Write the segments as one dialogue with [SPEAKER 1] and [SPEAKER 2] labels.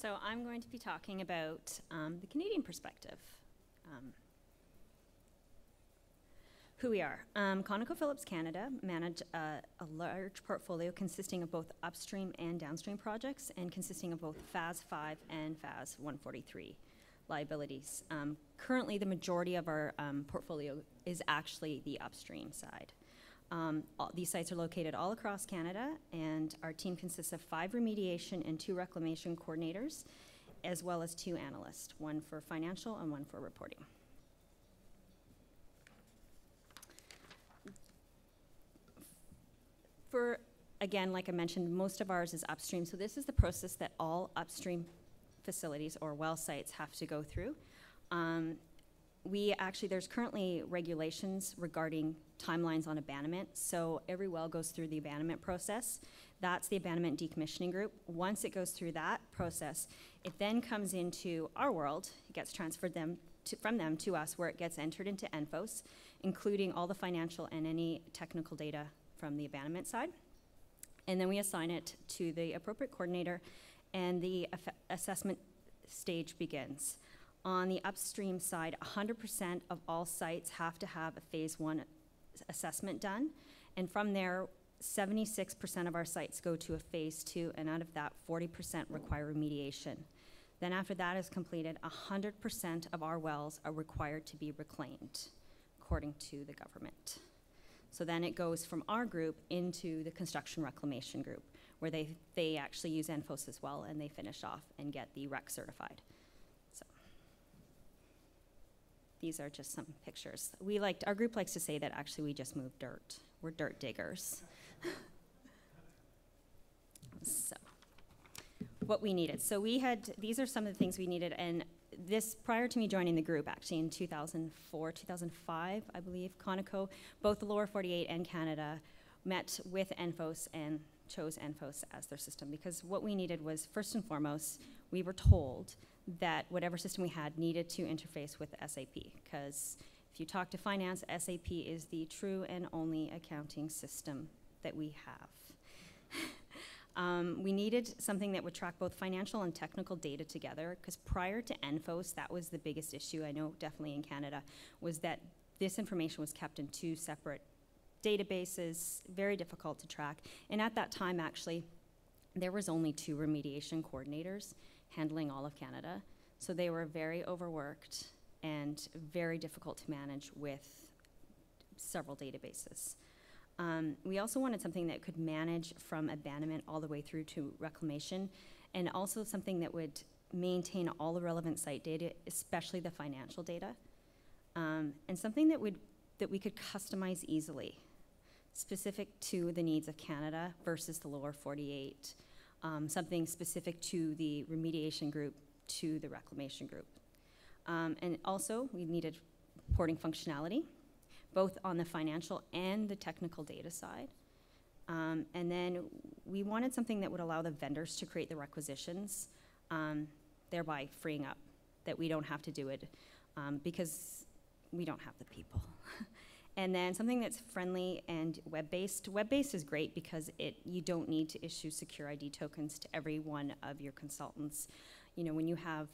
[SPEAKER 1] So I'm going to be talking about the Canadian perspective. Who we are. ConocoPhillips Canada manage a large portfolio consisting of both upstream and downstream projects and consisting of both FAS 5 and FAS 143 liabilities. Currently, the majority of our portfolio is actually the upstream side. These sites are located all across Canada, and our team consists of 5 remediation and 2 reclamation coordinators, as well as 2 analysts, 1 for financial and 1 for reporting. Again, like I mentioned, most of ours is upstream, so this is the process that all upstream facilities or well sites have to go through. There's currently regulations regarding timelines on abandonment, so every well goes through the abandonment process. That's the abandonment decommissioning group. Once it goes through that process, it then comes into our world. It gets transferred from them to us, where it gets entered into ENFOS, including all the financial and any technical data from the abandonment side. And then we assign it to the appropriate coordinator, and the assessment stage begins. On the upstream side, 100% of all sites have to have a phase 1 assessment done, and from there, 76% of our sites go to a phase 2, and out of that, 40% require remediation. Then after that is completed, 100% of our wells are required to be reclaimed, according to the government. So then it goes from our group into the construction reclamation group, where they actually use ENFOS as well, and they finish off and get the REC certified. So these are just some pictures. Our group likes to say that actually we just move dirt. We're dirt diggers. So what we needed. So these are some of the things we needed, and this, prior to me joining the group, actually in 2004, 2005, I believe, Conoco, both the lower 48 and Canada, met with ENFOS and chose ENFOS as their system, because what we needed was, first and foremost, we were told that whatever system we had needed to interface with SAP, because if you talk to finance, SAP is the true and only accounting system that we have. We needed something that would track both financial and technical data together, because prior to ENFOS, that was the biggest issue, I know definitely in Canada, was that this information was kept in 2 separate databases, very difficult to track. And at that time, actually, there was only 2 remediation coordinators handling all of Canada. So they were very overworked and very difficult to manage with several databases. We also wanted something that could manage from abandonment all the way through to reclamation, and also something that would maintain all the relevant site data, especially the financial data, and something that we could customize easily, specific to the needs of Canada versus the lower 48, something specific to the remediation group to the reclamation group. And also, we needed reporting functionality, both on the financial and the technical data side. And then we wanted something that would allow the vendors to create the requisitions, thereby freeing up that we don't have to do it, because we don't have the people. And then something that's friendly and web-based. Web-based is great because you don't need to issue secure ID tokens to every one of your consultants. You know, when you have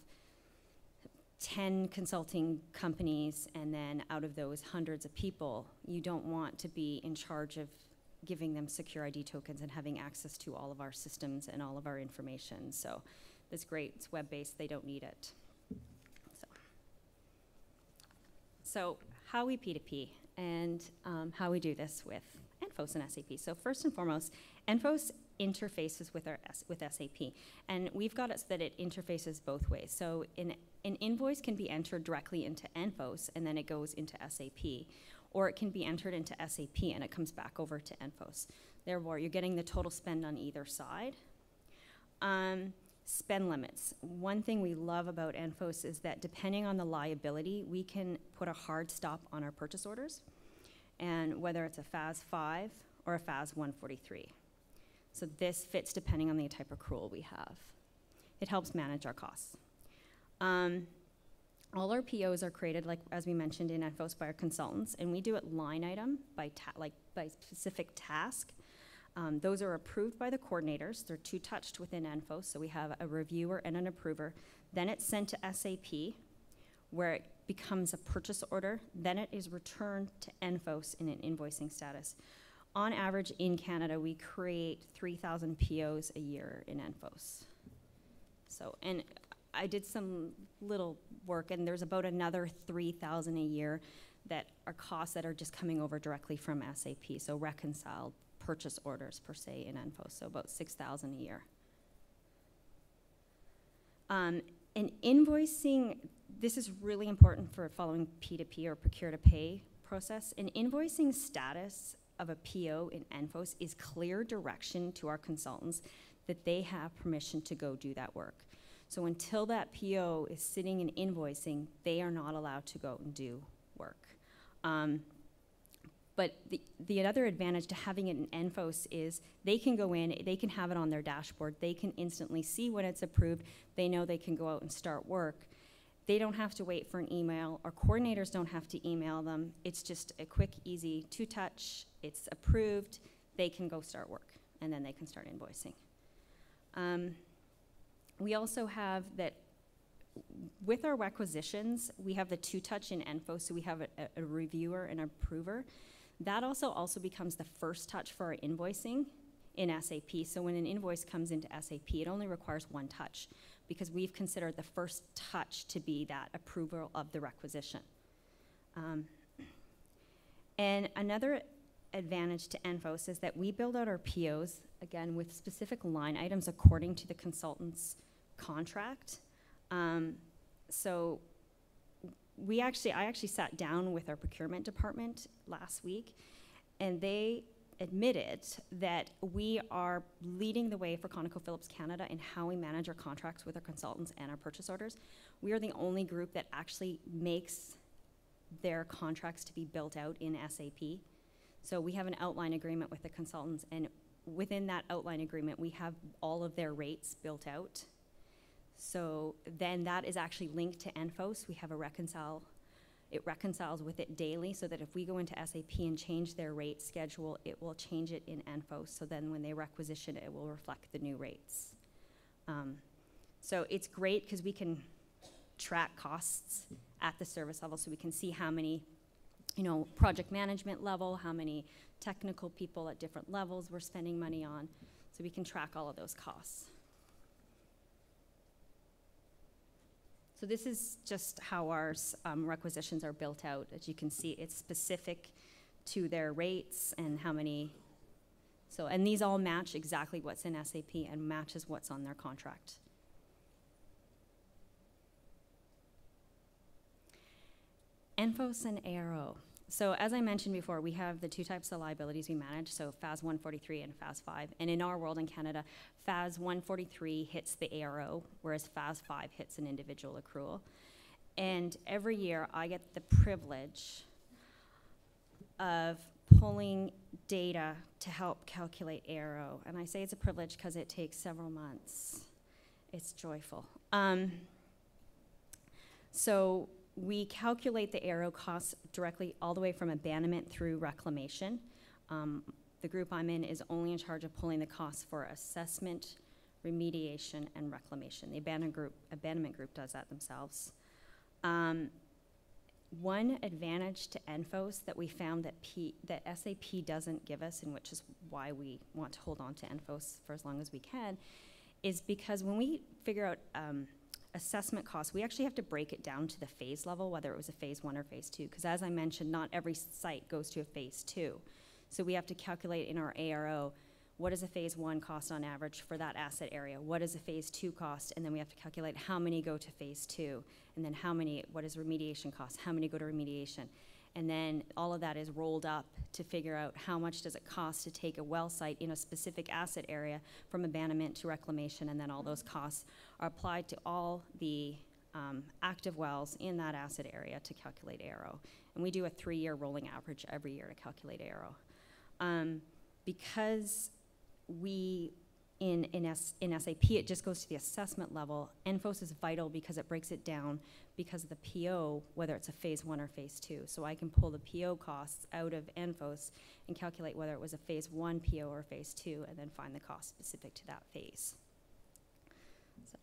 [SPEAKER 1] 10 consulting companies, and then out of those hundreds of people, you don't want to be in charge of giving them secure ID tokens and having access to all of our systems and all of our information. So that's great. It's web-based. They don't need it. So how we P2P and how we do this with ENFOS and SAP. So first and foremost, ENFOS interfaces with SAP, and we've got it so that it interfaces both ways. So an invoice can be entered directly into ENFOS, and then it goes into SAP, or it can be entered into SAP and it comes back over to ENFOS. Therefore, you're getting the total spend on either side. Spend limits. One thing we love about ENFOS is that depending on the liability, we can put a hard stop on our purchase orders, and whether it's a FAS 5 or a FAS 143. So this fits depending on the type of accrual we have. It helps manage our costs. All our POs are created, like as we mentioned, in ENFOS by our consultants, and we do it line item by specific task. Those are approved by the coordinators. They're two-touched within ENFOS, so we have a reviewer and an approver. Then it's sent to SAP, where it becomes a purchase order. Then it is returned to ENFOS in an invoicing status. On average, in Canada, we create 3,000 POs a year in ENFOS. So, and I did some little work, and there's about another 3,000 a year that are costs that are just coming over directly from SAP, so reconciled purchase orders per se in ENFOS, so about 6,000 a year. And invoicing, this is really important for following P2P or procure to pay process. An invoicing status of a PO in ENFOS is clear direction to our consultants that they have permission to go do that work. So until that PO is sitting in invoicing, they are not allowed to go and do work. But the other advantage to having it in ENFOS is they can go in, they can have it on their dashboard, they can instantly see when it's approved, they know they can go out and start work. They don't have to wait for an email, our coordinators don't have to email them. It's just a quick, easy two-touch, it's approved, they can go start work, and then they can start invoicing. We also have that with our requisitions, we have the two-touch in ENFOS, so we have a reviewer and approver. That also becomes the first touch for our invoicing in SAP. So when an invoice comes into SAP, it only requires one touch because we've considered the first touch to be that approval of the requisition. And another advantage to ENFOS is that we build out our POs, again, with specific line items according to the consultant's contract. So I actually sat down with our procurement department last week, and they admitted that we are leading the way for ConocoPhillips Canada in how we manage our contracts with our consultants and our purchase orders. We are the only group that actually makes their contracts to be built out in SAP. So we have an outline agreement with the consultants, and within that outline agreement, we have all of their rates built out. So then that is actually linked to ENFOS. We have it reconciles with it daily so that if we go into SAP and change their rate schedule, it will change it in ENFOS. So then when they requisition it, it will reflect the new rates. So it's great because we can track costs at the service level, so we can see how many, project management level, how many technical people at different levels we're spending money on. So we can track all of those costs. So this is just how our requisitions are built out. As you can see, it's specific to their rates and how many. So, and these all match exactly what's in SAP and matches what's on their contract. ENFOS and ARO. So as I mentioned before, we have the two types of liabilities we manage, so FAS 143 and FAS 5. And in our world in Canada, FAS 143 hits the ARO, whereas FAS 5 hits an individual accrual. And every year, I get the privilege of pulling data to help calculate ARO. And I say it's a privilege because it takes several months. It's joyful. So we calculate the ARO costs directly all the way from abandonment through reclamation. The group I'm in is only in charge of pulling the costs for assessment, remediation, and reclamation. The abandonment group does that themselves. One advantage to ENFOS that we found that SAP doesn't give us, and which is why we want to hold on to ENFOS for as long as we can, is because when we figure out assessment costs, we actually have to break it down to the phase level, whether it was a phase 1 or phase 2, because as I mentioned, not every site goes to a phase 2. So we have to calculate in our ARO, what does a phase 1 cost on average for that asset area? What does a phase 2 cost? And then we have to calculate how many go to phase 2, and then what is remediation cost? How many go to remediation? And then all of that is rolled up to figure out how much does it cost to take a well site in a specific asset area from abandonment to reclamation, and then all those costs are applied to all the active wells in that asset area to calculate ARO. And we do a 3-year rolling average every year to calculate ARO. Because we in SAP, it just goes to the assessment level. ENFOS is vital because it breaks it down because of the PO, whether it's a phase 1 or phase 2. So I can pull the PO costs out of ENFOS and calculate whether it was a phase 1 PO or phase 2, and then find the cost specific to that phase. So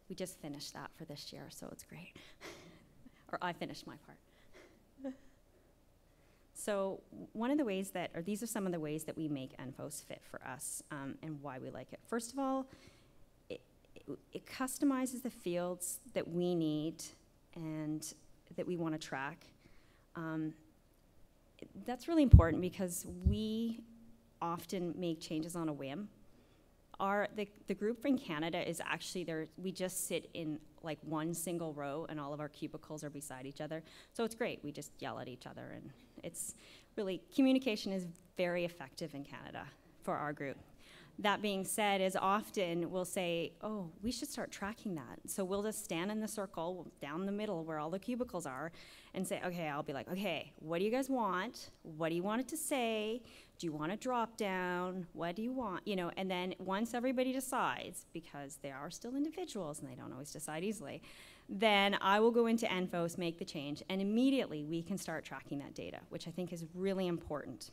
[SPEAKER 1] we just finished that for this year, so it's great. Or I finished my part. So one of the ways that, or these are some of the ways that we make ENFOS fit for us, and why we like it. First of all, it customizes the fields that we need and that we want to track. That's really important because we often make changes on a whim. The group in Canada is actually there, we just sit in like one single row and all of our cubicles are beside each other. So it's great, we just yell at each other, and it's really, communication is very effective in Canada for our group. That being said, as often we'll say, oh, we should start tracking that. So we'll just stand in the circle down the middle where all the cubicles are and say, okay, I'll be like, okay, what do you guys want? What do you want it to say? Do you want a drop down? What do you want? You know, and then once everybody decides, because they are still individuals and they don't always decide easily, then I will go into ENFOS, make the change, and immediately we can start tracking that data, which I think is really important.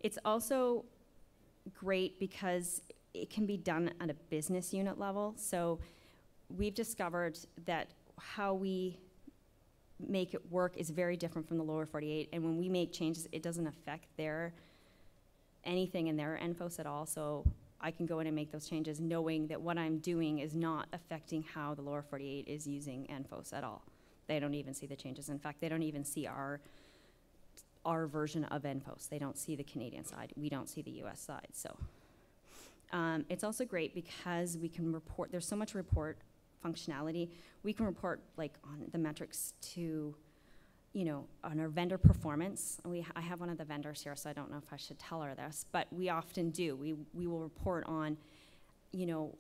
[SPEAKER 1] It's also great because it can be done at a business unit level. So we've discovered that how we make it work is very different from the lower 48, and when we make changes, it doesn't affect anything in their ENFOS at all. So I can go in and make those changes knowing that what I'm doing is not affecting how the lower 48 is using ENFOS at all. They don't even see the changes. In fact, they don't even see our version of ENFOS. They don't see the Canadian side. We don't see the US side. So it's also great because we can report, there's so much report functionality. We can report like on the metrics to, you know, on our vendor performance. I have one of the vendors here, so I don't know if I should tell her this, but we often do. We will report on, you know,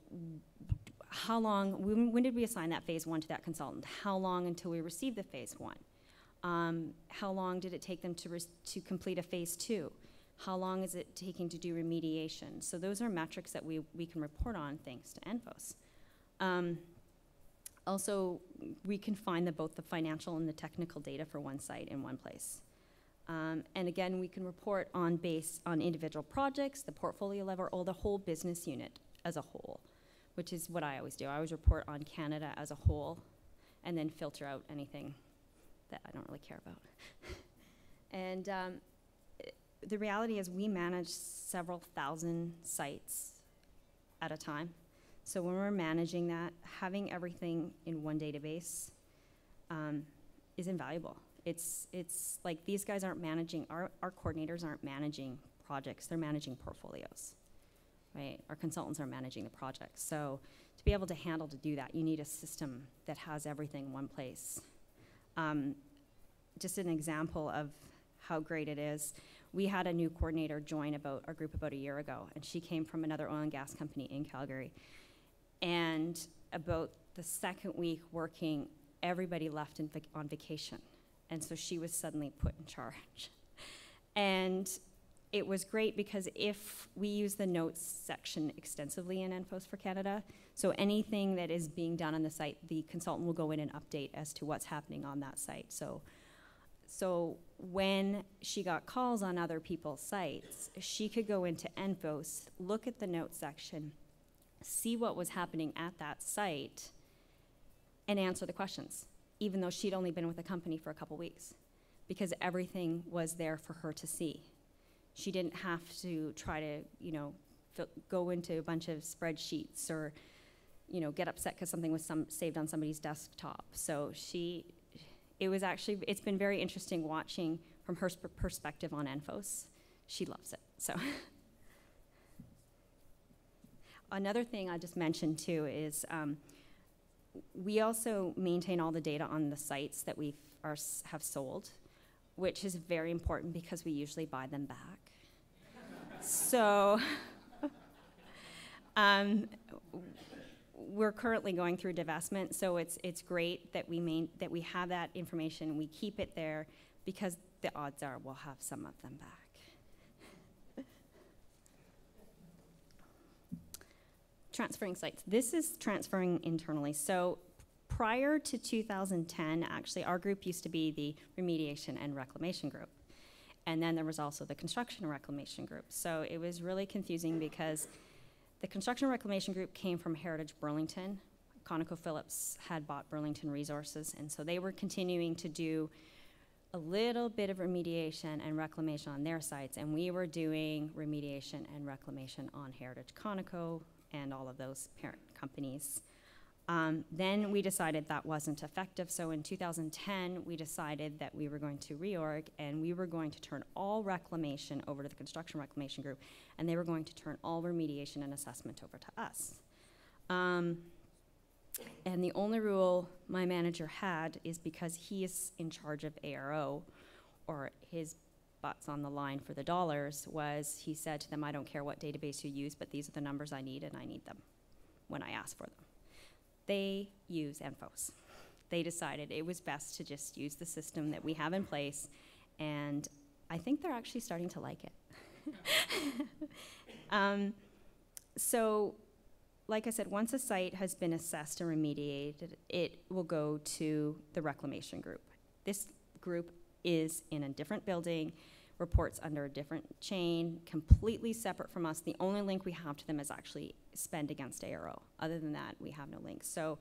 [SPEAKER 1] how long, when did we assign that phase 1 to that consultant? How long until we received the phase 1? How long did it take them to complete a phase 2? How long is it taking to do remediation? So those are metrics that we can report on thanks to ENFOS. Also, we can find both the financial and the technical data for one site in one place. And again, we can report on individual projects, the portfolio level, or the whole business unit as a whole, which is what I always do. I always report on Canada as a whole and then filter out anything that I don't really care about. And the reality is we manage several thousand sites at a time. So when we're managing that, having everything in one database is invaluable. It's like these guys aren't managing, our coordinators aren't managing projects, they're managing portfolios, right? Our consultants are managing the projects. So to be able to do that, you need a system that has everything in one place. Just an example of how great it is. We had a new coordinator join our group about a year ago, and she came from another oil and gas company in Calgary. And about the second week working, everybody left on vacation. And so she was suddenly put in charge. And it was great because if we use the notes section extensively in ENFOS for Canada, so anything that is being done on the site, the consultant will go in and update as to what's happening on that site. So when she got calls on other people's sites, she could go into ENFOS, look at the notes section, see what was happening at that site, and answer the questions, even though she'd only been with the company for a couple weeks, because everything was there for her to see. She didn't have to try to, you know, go into a bunch of spreadsheets or, you know, get upset because something was saved on somebody's desktop. So it's been very interesting watching from her perspective on ENFOS. She loves it, so. Another thing I just mentioned too is we also maintain all the data on the sites that we have sold, which is very important because we usually buy them back. So we're currently going through divestment, so it's great that we have that information, we keep it there, because the odds are we'll have some of them back. transferring sites. This is transferring internally. So prior to 2010, actually, our group used to be the Remediation and Reclamation Group. And then there was also the Construction and Reclamation Group. So it was really confusing because the Construction and Reclamation Group came from Heritage Burlington. ConocoPhillips had bought Burlington Resources, and so they were continuing to do a little bit of remediation and reclamation on their sites, and we were doing remediation and reclamation on Heritage Conoco and all of those parent companies. Then we decided that wasn't effective, so in 2010, we decided that we were going to reorg, and we were going to turn all reclamation over to the Construction Reclamation Group, and they were going to turn all remediation and assessment over to us. And the only rule my manager had is because he is in charge of ARO, or his butts on the line for the dollars, was he said to them, I don't care what database you use, but these are the numbers I need, and I need them when I ask for them. They use ENFOS. They decided it was best to just use the system that we have in place, and I think they're actually starting to like it. So, like I said, once a site has been assessed and remediated, it will go to the Reclamation Group. This group is in a different building, reports under a different chain, completely separate from us. The only link we have to them is actually spend against ARO. Other than that, we have no link. So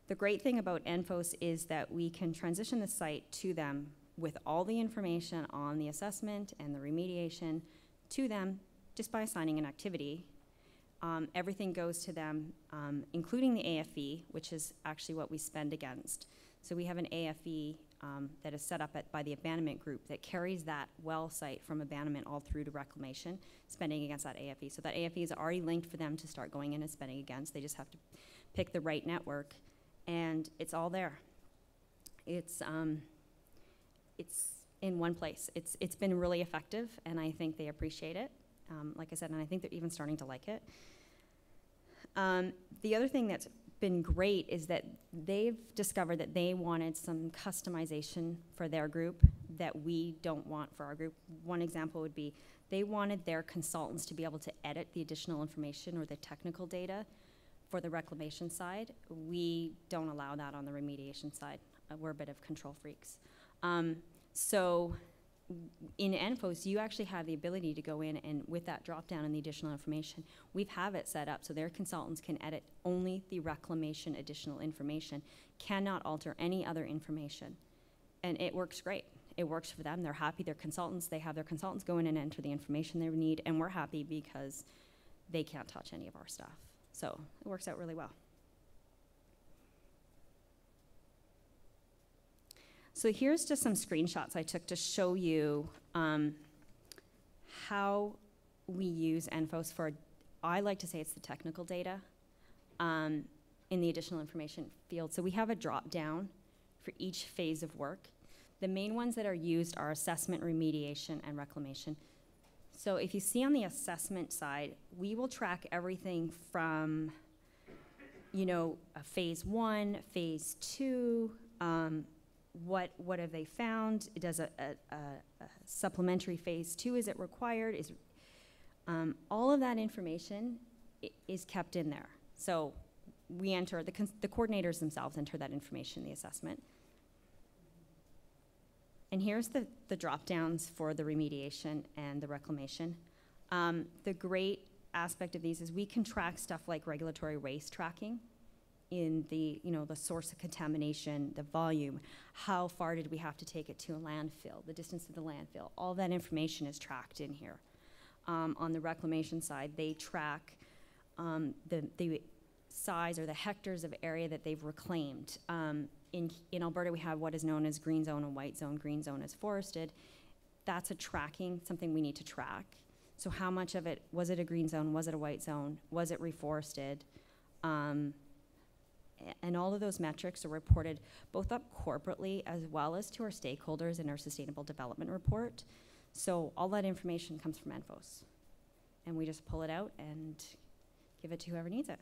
[SPEAKER 1] the great thing about ENFOS is that we can transition the site to them with all the information on the assessment and the remediation to them just by assigning an activity. Everything goes to them, including the AFE, which is actually what we spend against. So we have an AFE that is set up by the abandonment group that carries that well site from abandonment all through to reclamation, spending against that AFE. So that AFE is already linked for them to start going in and spending against. They just have to pick the right network, and it's all there. It's in one place. It's been really effective, and I think they appreciate it. Like I said, and I think they're even starting to like it. The other thing that's been great is that they've discovered that they wanted some customization for their group that we don't want for our group. One example would be they wanted their consultants to be able to edit the additional information or the technical data for the reclamation side. We don't allow that on the remediation side. We're a bit of control freaks. So in ENFOS, you actually have the ability to go in and with that drop down and the additional information, we have it set up so their consultants can edit only the reclamation additional information, cannot alter any other information. And it works great. It works for them. They're happy. Their consultants, they have their consultants go in and enter the information they need, and we're happy because they can't touch any of our stuff. So it works out really well. So here's just some screenshots I took to show you how we use ENFOS for, I like to say it's the technical data in the additional information field. So we have a drop down for each phase of work. The main ones that are used are assessment, remediation, and reclamation. So if you see on the assessment side, we will track everything from, you know, a phase 1, phase 2, what have they found? Does a supplementary phase 2, is it required? All of that information is kept in there. So we enter, the coordinators themselves enter that information in the assessment. And here's the drop downs for the remediation and the reclamation. The great aspect of these is we can track stuff like regulatory waste tracking in the, you know, the source of contamination, the volume, how far did we have to take it to a landfill, the distance to the landfill. All that information is tracked in here. On the reclamation side, they track the size or the hectares of area that they've reclaimed. In Alberta, we have what is known as green zone and white zone. Green zone is forested. That's a tracking, something we need to track. So how much of it, was it a green zone, was it a white zone, was it reforested? And all of those metrics are reported both up corporately as well as to our stakeholders in our Sustainable Development Report. So all that information comes from ENFOS. And we just pull it out and give it to whoever needs it.